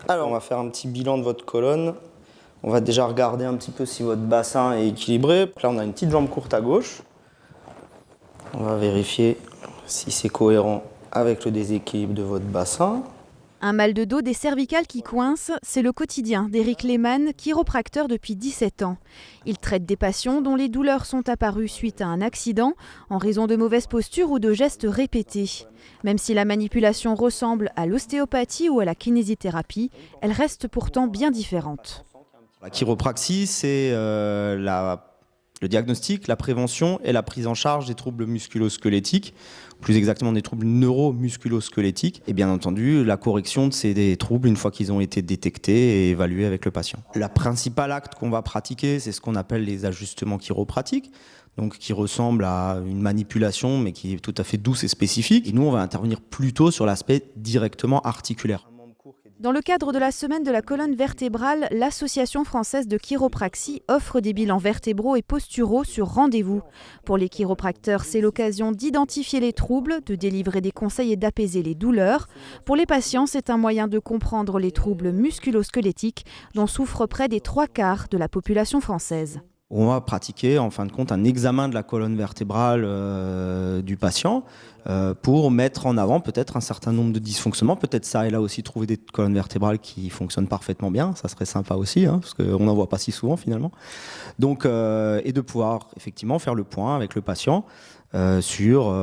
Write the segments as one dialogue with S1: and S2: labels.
S1: Alors, on va faire un petit bilan de votre colonne. On va déjà regarder un petit peu si votre bassin est équilibré. Là, on a une petite jambe courte à gauche. On va vérifier si c'est cohérent avec le déséquilibre de votre bassin.
S2: Un mal de dos, des cervicales qui coincent, c'est le quotidien d'Éric Lehmann, chiropracteur depuis 17 ans. Il traite des patients dont les douleurs sont apparues suite à un accident, en raison de mauvaises postures ou de gestes répétés. Même si la manipulation ressemble à l'ostéopathie ou à la kinésithérapie, elle reste pourtant bien différente.
S1: La chiropraxie, c'est le diagnostic, la prévention et la prise en charge des troubles musculo-squelettiques, plus exactement des troubles neuromusculo-squelettiques, et bien entendu la correction de ces troubles une fois qu'ils ont été détectés et évalués avec le patient. Le principal acte qu'on va pratiquer, c'est ce qu'on appelle les ajustements chiropratiques, donc qui ressemble à une manipulation mais qui est tout à fait douce et spécifique. Et nous, on va intervenir plutôt sur l'aspect directement articulaire.
S2: Dans le cadre de la semaine de la colonne vertébrale, l'Association française de chiropraxie offre des bilans vertébraux et posturaux sur rendez-vous. Pour les chiropracteurs, c'est l'occasion d'identifier les troubles, de délivrer des conseils et d'apaiser les douleurs. Pour les patients, c'est un moyen de comprendre les troubles musculo-squelettiques dont souffrent près des 3/4 de la population française.
S1: On va pratiquer en fin de compte un examen de la colonne vertébrale du patient pour mettre en avant peut-être un certain nombre de dysfonctionnements, peut-être ça et là aussi trouver des colonnes vertébrales qui fonctionnent parfaitement bien, ça serait sympa aussi, parce qu'on n'en voit pas si souvent finalement. Donc, et de pouvoir effectivement faire le point avec le patient sur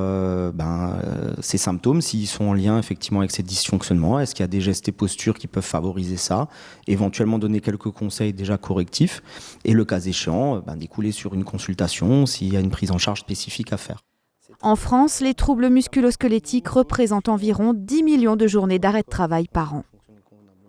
S1: ces symptômes, s'ils sont en lien effectivement avec ces dysfonctionnements, est-ce qu'il y a des gestes et postures qui peuvent favoriser ça, éventuellement donner quelques conseils déjà correctifs et le cas échéant, découler sur une consultation s'il y a une prise en charge spécifique à faire.
S2: En France, les troubles musculo-squelettiques représentent environ 10 millions de journées d'arrêt de travail par an.